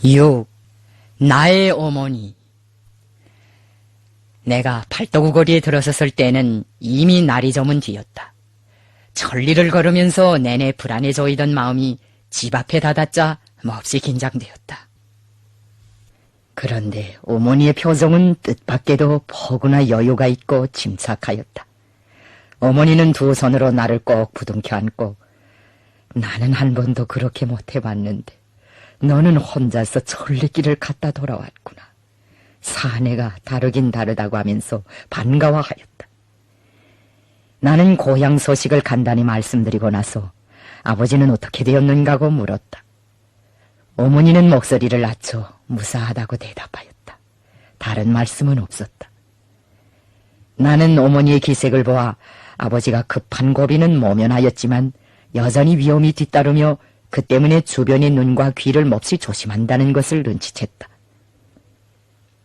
6. 나의 어머니. 내가 팔도구 거리에 들어섰을 때는 이미 날이 저문 뒤였다. 천리를 걸으면서 내내 불안해져 있던 마음이 집 앞에 닿았자 몹시 긴장되었다. 그런데 어머니의 표정은 뜻밖에도 포근한 여유가 있고 침착하였다. 어머니는 두 손으로 나를 꼭 부둥켜 안고 나는 한 번도 그렇게 못해봤는데 너는 혼자서 천리길을 갔다 돌아왔구나. 사내가 다르긴 다르다고 하면서 반가워하였다. 나는 고향 소식을 간단히 말씀드리고 나서 아버지는 어떻게 되었는가고 물었다. 어머니는 목소리를 낮춰 무사하다고 대답하였다. 다른 말씀은 없었다. 나는 어머니의 기색을 보아 아버지가 급한 고비는 모면하였지만 여전히 위험이 뒤따르며 그 때문에 주변의 눈과 귀를 몹시 조심한다는 것을 눈치챘다.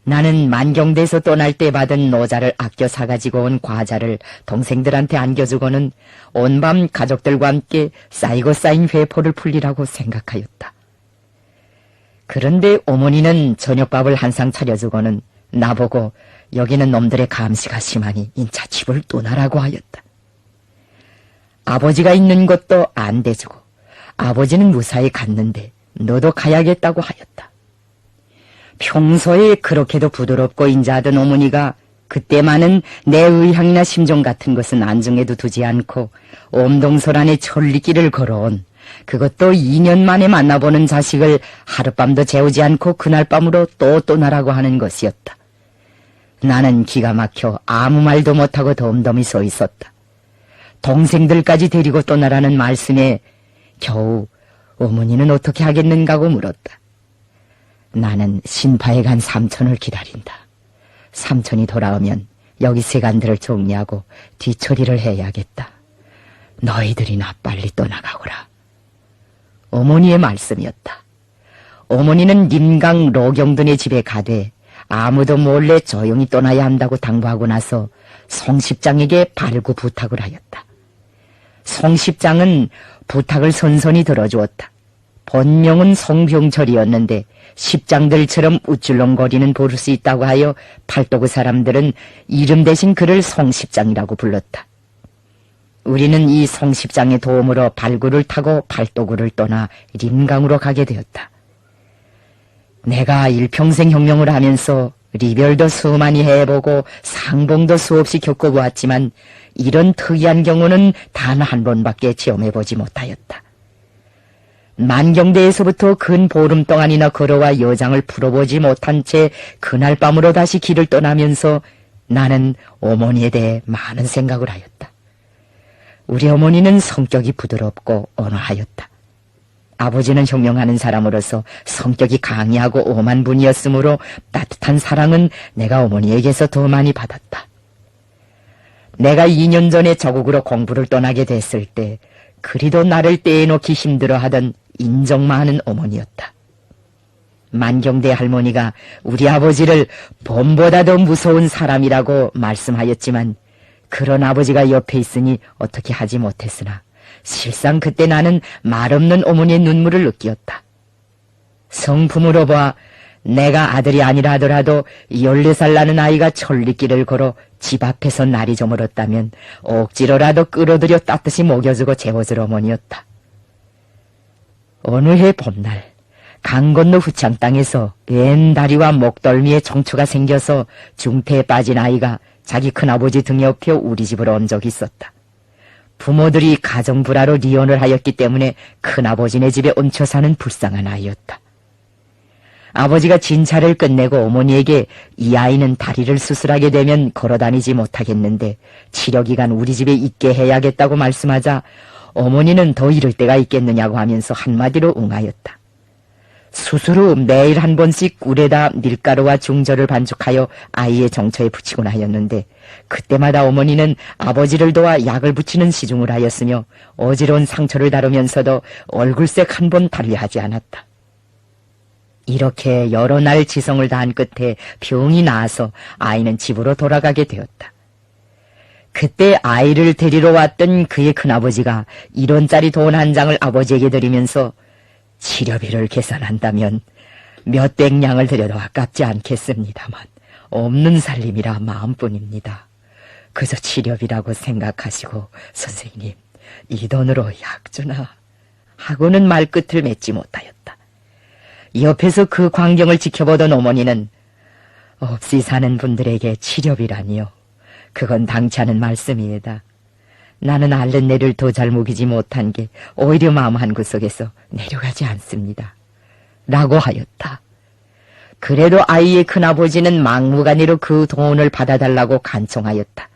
나는 만경대에서 떠날 때 받은 노자를 아껴 사가지고 온 과자를 동생들한테 안겨주고는 온밤 가족들과 함께 쌓이고 쌓인 회포를 풀리라고 생각하였다. 그런데 어머니는 저녁밥을 한 상 차려주고는 나보고 여기는 놈들의 감시가 심하니 인차 집을 떠나라고 하였다. 아버지가 있는 것도 안 대주고 아버지는 무사히 갔는데 너도 가야겠다고 하였다. 평소에 그렇게도 부드럽고 인자하던 어머니가 그때만은 내 의향이나 심정 같은 것은 안중에도 두지 않고 옴동설안의 천리길을 걸어온 그것도 2년 만에 만나보는 자식을 하룻밤도 재우지 않고 그날 밤으로 또 떠나라고 하는 것이었다. 나는 기가 막혀 아무 말도 못하고 덤덤히 서 있었다. 동생들까지 데리고 떠나라는 말씀에 겨우 어머니는 어떻게 하겠는가고 물었다. 나는 신파에 간 삼촌을 기다린다. 삼촌이 돌아오면 여기 세간들을 정리하고 뒤처리를 해야겠다. 너희들이나 빨리 떠나가거라. 어머니의 말씀이었다. 어머니는 님강 로경든의 집에 가되 아무도 몰래 조용히 떠나야 한다고 당부하고 나서 송십장에게 발구 부탁을 하였다. 송십장은 부탁을 선선히 들어주었다. 본명은 송병철이었는데 십장들처럼 우쭐렁거리는 부를 수 있다고 하여 팔도구 사람들은 이름 대신 그를 송십장이라고 불렀다. 우리는 이 송십장의 도움으로 발구를 타고 팔도구를 떠나 림강으로 가게 되었다. 내가 일평생 혁명을 하면서 리별도 수많이 해보고 상봉도 수없이 겪어보았지만 이런 특이한 경우는 단 한 번밖에 체험해보지 못하였다. 만경대에서부터 근 보름 동안이나 걸어와 여장을 풀어보지 못한 채 그날 밤으로 다시 길을 떠나면서 나는 어머니에 대해 많은 생각을 하였다. 우리 어머니는 성격이 부드럽고 온화하였다. 아버지는 혁명하는 사람으로서 성격이 강하고 엄한 분이었으므로 따뜻한 사랑은 내가 어머니에게서 더 많이 받았다. 내가 2년 전에 저국으로 공부를 떠나게 됐을 때 그리도 나를 떼어놓기 힘들어하던 인정만하는 어머니였다. 만경대 할머니가 우리 아버지를 봄보다 더 무서운 사람이라고 말씀하였지만 그런 아버지가 옆에 있으니 어떻게 하지 못했으나 실상 그때 나는 말없는 어머니의 눈물을 느끼었다. 성품으로 봐 내가 아들이 아니라 하더라도 14살 나는 아이가 천리길을 걸어 집 앞에서 날이 저물었다면 억지로라도 끌어들여 따뜻이 먹여주고 재워줄 어머니였다. 어느 해 봄날 강 건너 후창 땅에서 웬 다리와 목덜미에 정초가 생겨서 중태에 빠진 아이가 자기 큰아버지 등에 업혀 우리 집으로 온 적이 있었다. 부모들이 가정불화로 이혼을 하였기 때문에 큰아버지네 집에 얹혀 사는 불쌍한 아이였다. 아버지가 진찰을 끝내고 어머니에게 이 아이는 다리를 수술하게 되면 걸어다니지 못하겠는데 치료기간 우리 집에 있게 해야겠다고 말씀하자 어머니는 더 이럴 때가 있겠느냐고 하면서 한마디로 응하였다. 수술 후 매일 한 번씩 꿀에다 밀가루와 중절을 반죽하여 아이의 정처에 붙이곤 하였는데 그때마다 어머니는 아버지를 도와 약을 붙이는 시중을 하였으며 어지러운 상처를 다루면서도 얼굴색 한 번 달리하지 않았다. 이렇게 여러 날 지성을 다한 끝에 병이 나아서 아이는 집으로 돌아가게 되었다. 그때 아이를 데리러 왔던 그의 큰아버지가 1원짜리 돈 한 장을 아버지에게 드리면서 치료비를 계산한다면 몇 백냥을 드려도 아깝지 않겠습니다만 없는 살림이라 마음뿐입니다. 그저 치렵이라고 생각하시고 선생님 이 돈으로 약주나 하고는 말끝을 맺지 못하였다. 옆에서 그 광경을 지켜보던 어머니는 없이 사는 분들에게 치렵이라니요. 그건 당치 않은 말씀이에다. 나는 앓는 내를 더 잘 먹이지 못한 게 오히려 마음 한구석에서 내려가지 않습니다. 라고 하였다. 그래도 아이의 큰아버지는 막무가내로 그 돈을 받아달라고 간청하였다.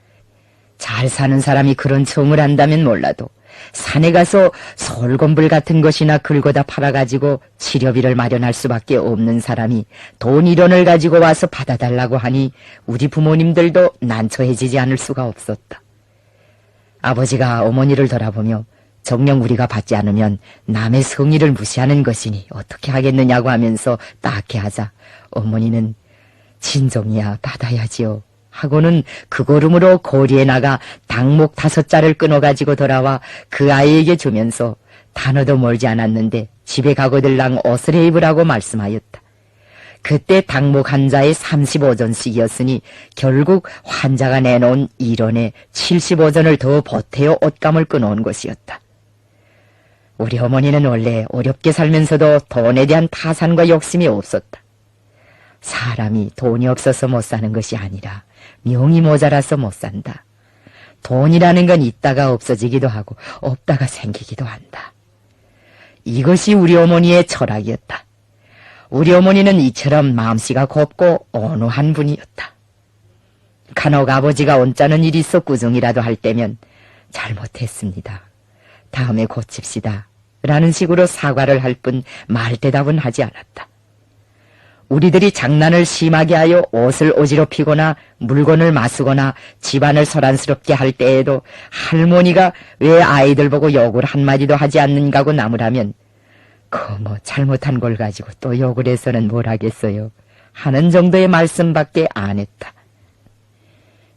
잘 사는 사람이 그런 청을 한다면 몰라도 산에 가서 솔건불 같은 것이나 긁어다 팔아가지고 치료비를 마련할 수밖에 없는 사람이 돈 1원을 가지고 와서 받아달라고 하니 우리 부모님들도 난처해지지 않을 수가 없었다. 아버지가 어머니를 돌아보며 정녕 우리가 받지 않으면 남의 성의를 무시하는 것이니 어떻게 하겠느냐고 하면서 딱히 하자 어머니는 진정이야 받아야지요 하고는 그 걸음으로 거리에 나가 닭목 5자를 끊어가지고 돌아와 그 아이에게 주면서 단어도 멀지 않았는데 집에 가거들랑 옷을 입으라고 말씀하였다. 그때 닭목 1자에 35전씩이었으니 결국 환자가 내놓은 1원에 75전을 더 보태어 옷감을 끊어온 것이었다. 우리 어머니는 원래 어렵게 살면서도 돈에 대한 타산과 욕심이 없었다. 사람이 돈이 없어서 못 사는 것이 아니라 명이 모자라서 못 산다. 돈이라는 건 있다가 없어지기도 하고 없다가 생기기도 한다. 이것이 우리 어머니의 철학이었다. 우리 어머니는 이처럼 마음씨가 곱고 온화한 분이었다. 간혹 아버지가 언짢은 일이 있어 꾸중이라도 할 때면 잘못했습니다. 다음에 고칩시다. 라는 식으로 사과를 할 뿐 말대답은 하지 않았다. 우리들이 장난을 심하게 하여 옷을 어지럽히거나 물건을 마쓰거나 집안을 소란스럽게 할 때에도 할머니가 왜 아이들 보고 욕을 한마디도 하지 않는가고 나무라면 뭐 잘못한 걸 가지고 또 욕을 해서는 뭘 하겠어요 하는 정도의 말씀밖에 안 했다.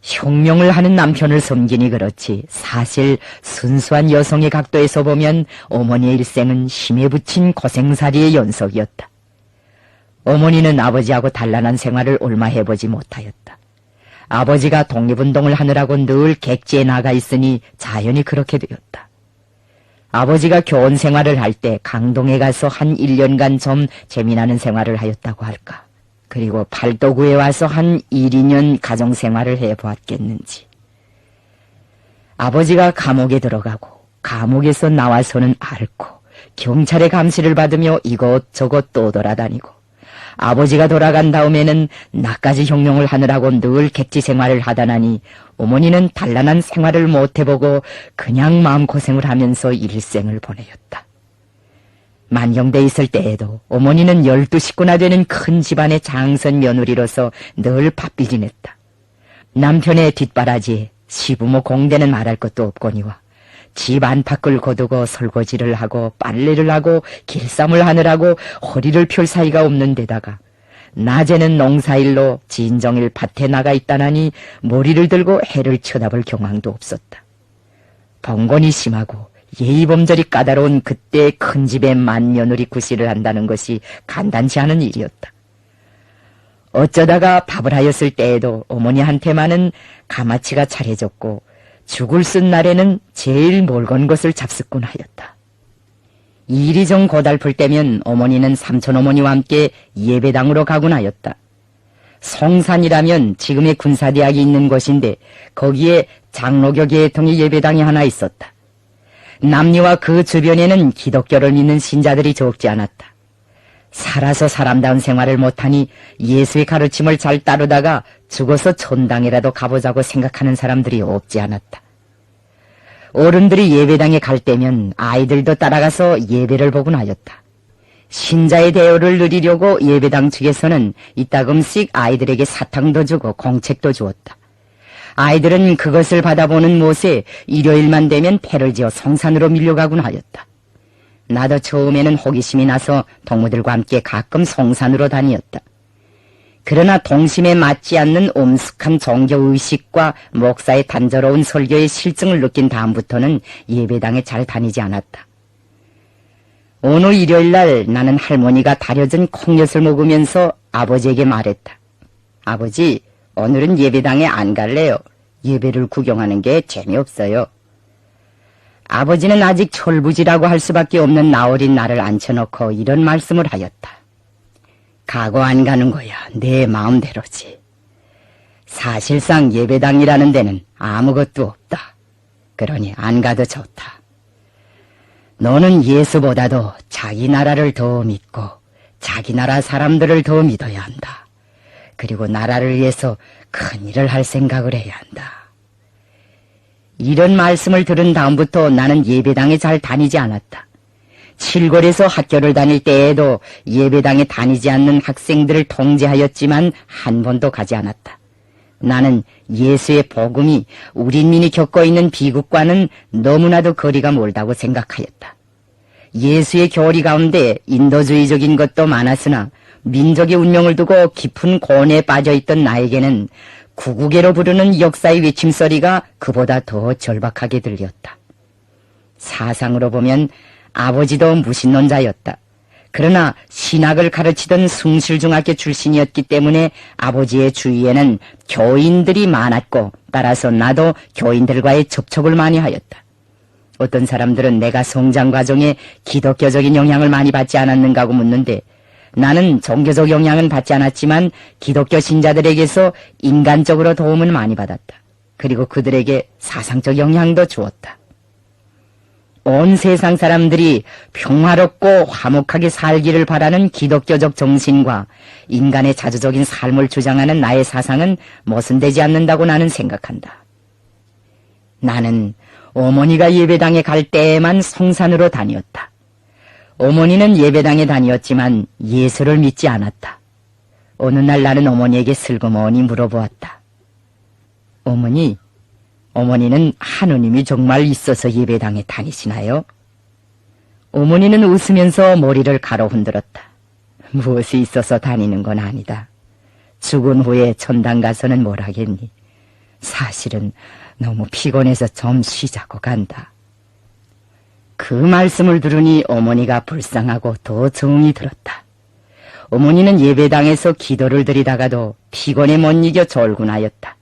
혁명을 하는 남편을 섬기니 그렇지 사실 순수한 여성의 각도에서 보면 어머니의 일생은 힘에 부친 고생살이의 연속이었다. 어머니는 아버지하고 단란한 생활을 얼마 해보지 못하였다. 아버지가 독립운동을 하느라고 늘 객지에 나가 있으니 자연히 그렇게 되었다. 아버지가 교원 생활을 할 때 강동에 가서 한 1년간 좀 재미나는 생활을 하였다고 할까. 그리고 팔도구에 와서 한 1, 2년 가정생활을 해보았겠는지. 아버지가 감옥에 들어가고 감옥에서 나와서는 앓고 경찰의 감시를 받으며 이곳저곳 또 돌아다니고 아버지가 돌아간 다음에는 나까지 혁명을 하느라고 늘 객지 생활을 하다나니 어머니는 단란한 생활을 못해보고 그냥 마음고생을 하면서 일생을 보내었다. 만경대 있을 때에도 어머니는 12식구나 되는 큰 집안의 장선 며느리로서 늘 바삐 지냈다. 남편의 뒷바라지에 시부모 공대는 말할 것도 없거니와 집 안팎을 거두고 설거지를 하고 빨래를 하고 길쌈을 하느라고 허리를 펼 사이가 없는 데다가 낮에는 농사일로 진정일 밭에 나가 있다나니 머리를 들고 해를 쳐다볼 경황도 없었다. 번건이 심하고 예의범절이 까다로운 그때 큰 집에 만며느리 구실을 한다는 것이 간단치 않은 일이었다. 어쩌다가 밥을 하였을 때에도 어머니한테만은 가마치가 차려졌고 죽을 쓴 날에는 제일 멀건 것을 잡숫곤 하였다. 일이 좀 고달플 때면 어머니는 삼촌어머니와 함께 예배당으로 가곤 하였다. 성산이라면 지금의 군사대학이 있는 곳인데 거기에 장로교 계통의 예배당이 하나 있었다. 남리와 그 주변에는 기독교를 믿는 신자들이 적지 않았다. 살아서 사람다운 생활을 못하니 예수의 가르침을 잘 따르다가 죽어서 천당이라도 가보자고 생각하는 사람들이 없지 않았다. 어른들이 예배당에 갈 때면 아이들도 따라가서 예배를 보곤 하였다. 신자의 대우를 누리려고 예배당 측에서는 이따금씩 아이들에게 사탕도 주고 공책도 주었다. 아이들은 그것을 받아보는 못에 일요일만 되면 패를 지어 성산으로 밀려가곤 하였다. 나도 처음에는 호기심이 나서 동무들과 함께 가끔 성산으로 다녔다. 그러나 동심에 맞지 않는 엄숙한 종교의식과 목사의 단조로운 설교의 실증을 느낀 다음부터는 예배당에 잘 다니지 않았다. 어느 일요일날 나는 할머니가 다려준 콩엿을 먹으면서 아버지에게 말했다. 아버지, 오늘은 예배당에 안 갈래요. 예배를 구경하는 게 재미없어요. 아버지는 아직 철부지라고 할 수밖에 없는 나어린 나를 앉혀놓고 이런 말씀을 하였다. 가고 안 가는 거야. 내 마음대로지. 사실상 예배당이라는 데는 아무것도 없다. 그러니 안 가도 좋다. 너는 예수보다도 자기 나라를 더 믿고 자기 나라 사람들을 더 믿어야 한다. 그리고 나라를 위해서 큰 일을 할 생각을 해야 한다. 이런 말씀을 들은 다음부터 나는 예배당에 잘 다니지 않았다. 칠골에서 학교를 다닐 때에도 예배당에 다니지 않는 학생들을 통제하였지만 한 번도 가지 않았다. 나는 예수의 복음이 우리 인민이 겪고 있는 비극과는 너무나도 거리가 멀다고 생각하였다. 예수의 교리 가운데 인도주의적인 것도 많았으나 민족의 운명을 두고 깊은 고뇌에 빠져있던 나에게는 구구계로 부르는 역사의 외침소리가 그보다 더 절박하게 들렸다. 사상으로 보면 아버지도 무신론자였다. 그러나 신학을 가르치던 숭실중학교 출신이었기 때문에 아버지의 주위에는 교인들이 많았고 따라서 나도 교인들과의 접촉을 많이 하였다. 어떤 사람들은 내가 성장 과정에 기독교적인 영향을 많이 받지 않았는가 하고 묻는데 나는 종교적 영향은 받지 않았지만 기독교 신자들에게서 인간적으로 도움을 많이 받았다. 그리고 그들에게 사상적 영향도 주었다. 온 세상 사람들이 평화롭고 화목하게 살기를 바라는 기독교적 정신과 인간의 자주적인 삶을 주장하는 나의 사상은 모순되지 않는다고 나는 생각한다. 나는 어머니가 예배당에 갈 때에만 성산으로 다녔다. 어머니는 예배당에 다녔지만 예수를 믿지 않았다. 어느 날 나는 어머니에게 슬그머니 물어보았다. 어머니는 하느님이 정말 있어서 예배당에 다니시나요? 어머니는 웃으면서 머리를 가로 흔들었다. 무엇이 있어서 다니는 건 아니다. 죽은 후에 천당 가서는 뭘 하겠니? 사실은 너무 피곤해서 좀 쉬자고 간다. 그 말씀을 들으니 어머니가 불쌍하고 더 정이 들었다. 어머니는 예배당에서 기도를 드리다가도 피곤에 못 이겨 졸군하였다.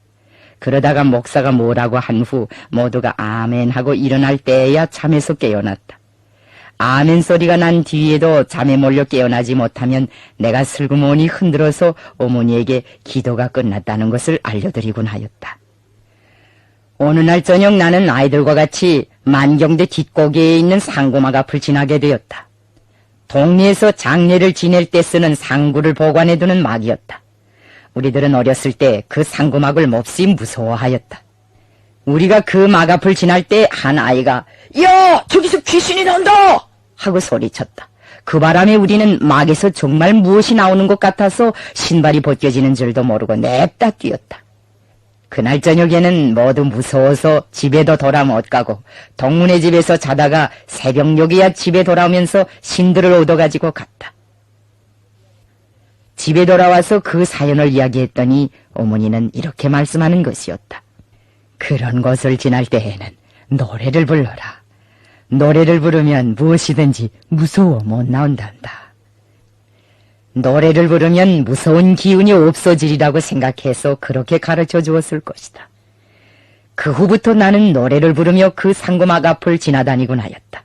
그러다가 목사가 뭐라고 한 후 모두가 아멘 하고 일어날 때에야 잠에서 깨어났다. 아멘 소리가 난 뒤에도 잠에 몰려 깨어나지 못하면 내가 슬그머니 흔들어서 어머니에게 기도가 끝났다는 것을 알려드리곤 하였다. 어느 날 저녁 나는 아이들과 같이 만경대 뒷고개에 있는 상고막 앞을 지나게 되었다. 동네에서 장례를 지낼 때 쓰는 상구를 보관해두는 막이었다. 우리들은 어렸을 때 그 상고막을 몹시 무서워하였다. 우리가 그 막 앞을 지날 때 한 아이가 야! 저기서 귀신이 나온다! 하고 소리쳤다. 그 바람에 우리는 막에서 정말 무엇이 나오는 것 같아서 신발이 벗겨지는 줄도 모르고 냅다 뛰었다. 그날 저녁에는 모두 무서워서 집에도 돌아 못 가고 동문의 집에서 자다가 새벽녘이야 집에 돌아오면서 신들을 얻어가지고 갔다. 집에 돌아와서 그 사연을 이야기했더니 어머니는 이렇게 말씀하는 것이었다. 그런 곳을 지날 때에는 노래를 불러라. 노래를 부르면 무엇이든지 무서워 못 나온단다. 노래를 부르면 무서운 기운이 없어지리라고 생각해서 그렇게 가르쳐 주었을 것이다. 그 후부터 나는 노래를 부르며 그 상고막 앞을 지나다니곤 하였다.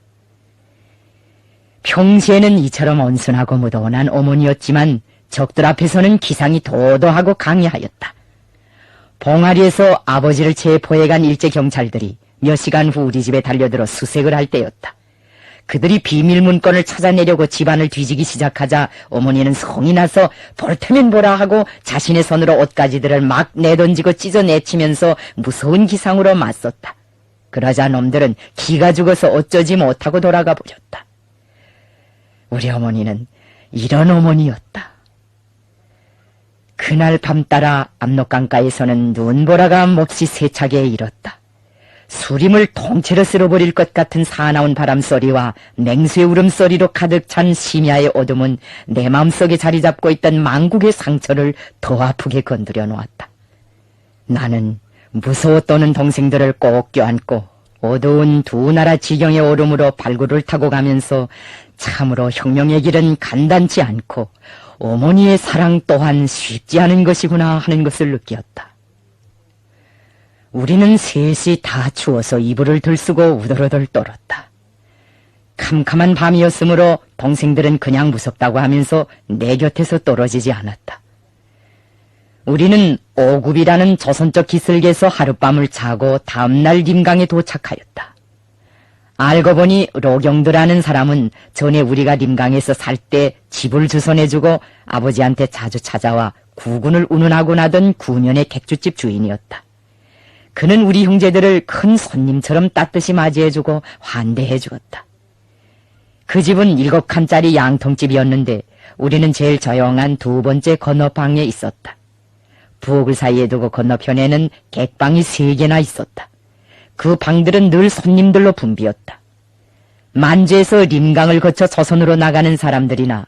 평시에는 이처럼 온순하고 무도한 어머니였지만 적들 앞에서는 기상이 도도하고 강해하였다. 봉아리에서 아버지를 체포해간 일제경찰들이 몇 시간 후 우리 집에 달려들어 수색을 할 때였다. 그들이 비밀 문건을 찾아내려고 집안을 뒤지기 시작하자 어머니는 성이 나서 볼테면 보라 하고 자신의 손으로 옷가지들을 막 내던지고 찢어내치면서 무서운 기상으로 맞섰다. 그러자 놈들은 기가 죽어서 어쩌지 못하고 돌아가 버렸다. 우리 어머니는 이런 어머니였다. 그날 밤 따라 압록강가에서는 눈보라가 몹시 세차게 일었다. 수림을 통째로 쓸어버릴 것 같은 사나운 바람소리와 맹수의 울음소리로 가득 찬 심야의 어둠은 내 마음속에 자리 잡고 있던 망국의 상처를 더 아프게 건드려 놓았다. 나는 무서워 떠는 동생들을 꼭 껴안고 어두운 두 나라 지경의 오름으로 발굴을 타고 가면서 참으로 혁명의 길은 간단치 않고 어머니의 사랑 또한 쉽지 않은 것이구나 하는 것을 느꼈다. 우리는 셋이 다 추워서 이불을 들쓰고 우덜우덜 떨었다. 캄캄한 밤이었으므로 동생들은 그냥 무섭다고 하면서 내 곁에서 떨어지지 않았다. 우리는 오굽이라는 조선적 기슭에서 하룻밤을 자고 다음날 림강에 도착하였다. 알고 보니 로경드라는 사람은 전에 우리가 림강에서 살 때 집을 주선해주고 아버지한테 자주 찾아와 구군을 운운하곤 하던 9년의 객주집 주인이었다. 그는 우리 형제들을 큰 손님처럼 따뜻이 맞이해주고 환대해 주었다. 그 집은 7칸짜리 양통집이었는데 우리는 제일 조용한 두 번째 건너방에 있었다. 부엌을 사이에 두고 건너편에는 객방이 3개나 있었다. 그 방들은 늘 손님들로 붐비었다. 만주에서 림강을 거쳐 조선으로 나가는 사람들이나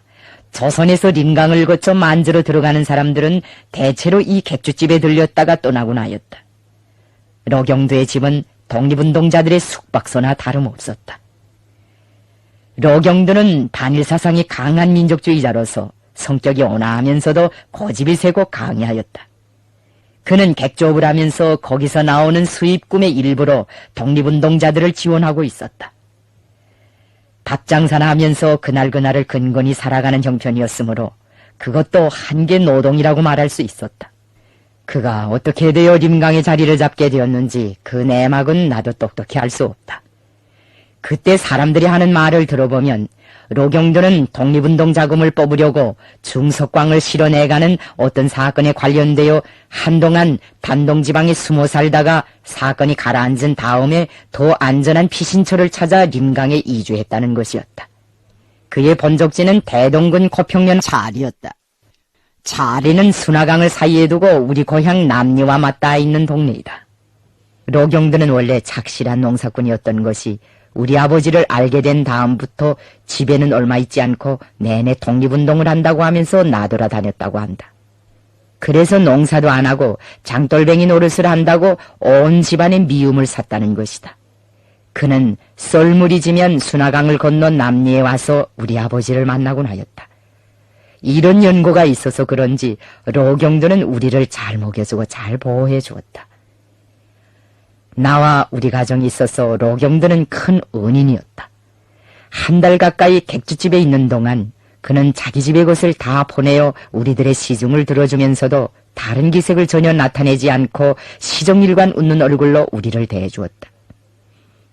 조선에서 림강을 거쳐 만주로 들어가는 사람들은 대체로 이 객주집에 들렸다가 떠나곤 하였다. 로경두의 집은 독립운동자들의 숙박소나 다름없었다. 로경두는 반일사상이 강한 민족주의자로서 성격이 온화하면서도 고집이 세고 강의하였다. 그는 객조업을 하면서 거기서 나오는 수입금의 일부로 독립운동자들을 지원하고 있었다. 밥장사나 하면서 그날그날을 근근히 살아가는 형편이었으므로 그것도 한계 노동이라고 말할 수 있었다. 그가 어떻게 되어 림강의 자리를 잡게 되었는지 그 내막은 나도 똑똑히 알 수 없다. 그때 사람들이 하는 말을 들어보면 로경두는 독립운동 자금을 뽑으려고 중석광을 실어내가는 어떤 사건에 관련되어 한동안 단동지방에 숨어 살다가 사건이 가라앉은 다음에 더 안전한 피신처를 찾아 림강에 이주했다는 것이었다. 그의 본적지는 대동군 고평면 자리였다. 자리는 순화강을 사이에 두고 우리 고향 남리와 맞닿아 있는 동네이다. 로경두는 원래 착실한 농사꾼이었던 것이 우리 아버지를 알게 된 다음부터 집에는 얼마 있지 않고 내내 독립운동을 한다고 하면서 나돌아다녔다고 한다. 그래서 농사도 안 하고 장돌뱅이 노릇을 한다고 온 집안의 미움을 샀다는 것이다. 그는 썰물이 지면 순화강을 건너 남리에 와서 우리 아버지를 만나곤 하였다. 이런 연고가 있어서 그런지 로경두는 우리를 잘 먹여주고 잘 보호해 주었다. 나와 우리 가정이 있어서 로경두는 큰 은인이었다. 한 달 가까이 객주집에 있는 동안 그는 자기 집의 것을 다 보내어 우리들의 시중을 들어주면서도 다른 기색을 전혀 나타내지 않고 시종일관 웃는 얼굴로 우리를 대해주었다.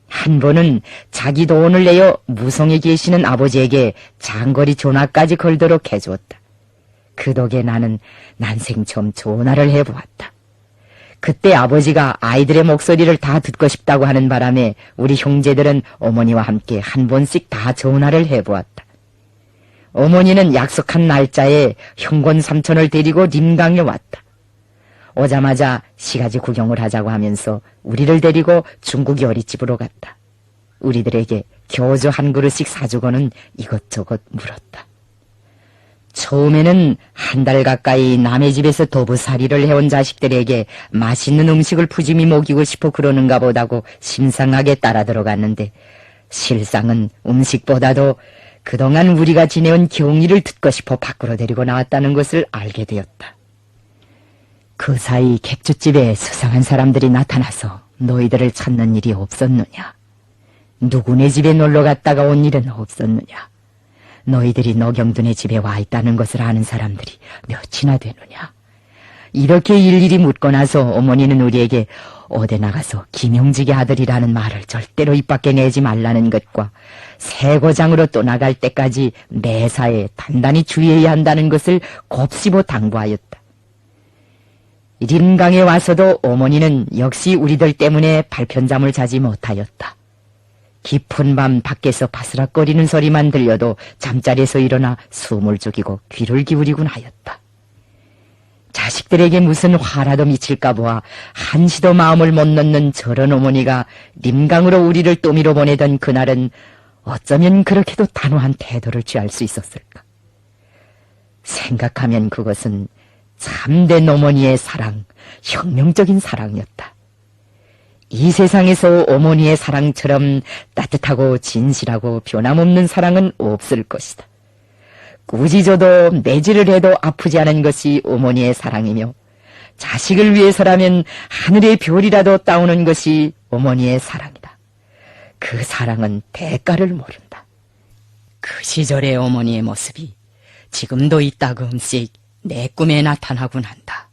한 번은 자기 돈을 내어 무성에 계시는 아버지에게 장거리 전화까지 걸도록 해주었다. 그 덕에 나는 난생 처음 전화를 해보았다. 그때 아버지가 아이들의 목소리를 다 듣고 싶다고 하는 바람에 우리 형제들은 어머니와 함께 한 번씩 다 전화를 해보았다. 어머니는 약속한 날짜에 형권 삼촌을 데리고 림강에 왔다. 오자마자 시가지 구경을 하자고 하면서 우리를 데리고 중국 요리집으로 갔다. 우리들에게 교주 한 그릇씩 사주고는 이것저것 물었다. 처음에는 한 달 가까이 남의 집에서 도부살이를 해온 자식들에게 맛있는 음식을 푸짐히 먹이고 싶어 그러는가 보다고 심상하게 따라 들어갔는데 실상은 음식보다도 그동안 우리가 지내온 경의를 듣고 싶어 밖으로 데리고 나왔다는 것을 알게 되었다. 그 사이 객주집에 수상한 사람들이 나타나서 너희들을 찾는 일이 없었느냐? 누구네 집에 놀러 갔다가 온 일은 없었느냐? 너희들이 노경두네 집에 와 있다는 것을 아는 사람들이 몇이나 되느냐? 이렇게 일일이 묻고 나서 어머니는 우리에게 어디 나가서 김용직의 아들이라는 말을 절대로 입 밖에 내지 말라는 것과 세고장으로 떠나갈 때까지 매사에 단단히 주의해야 한다는 것을 곱씹어 당부하였다. 림강에 와서도 어머니는 역시 우리들 때문에 발편잠을 자지 못하였다. 깊은 밤 밖에서 바스락거리는 소리만 들려도 잠자리에서 일어나 숨을 죽이고 귀를 기울이곤 하였다. 자식들에게 무슨 화라도 미칠까 보아 한시도 마음을 못 넣는 저런 어머니가 림강으로 우리를 또미로 보내던 그날은 어쩌면 그렇게도 단호한 태도를 취할 수 있었을까. 생각하면 그것은 참된 어머니의 사랑, 혁명적인 사랑이었다. 이 세상에서 어머니의 사랑처럼 따뜻하고 진실하고 변함없는 사랑은 없을 것이다. 꾸짖어도 매질을 해도 아프지 않은 것이 어머니의 사랑이며 자식을 위해서라면 하늘의 별이라도 따오는 것이 어머니의 사랑이다. 그 사랑은 대가를 모른다. 그 시절의 어머니의 모습이 지금도 이따금씩 내 꿈에 나타나곤 한다.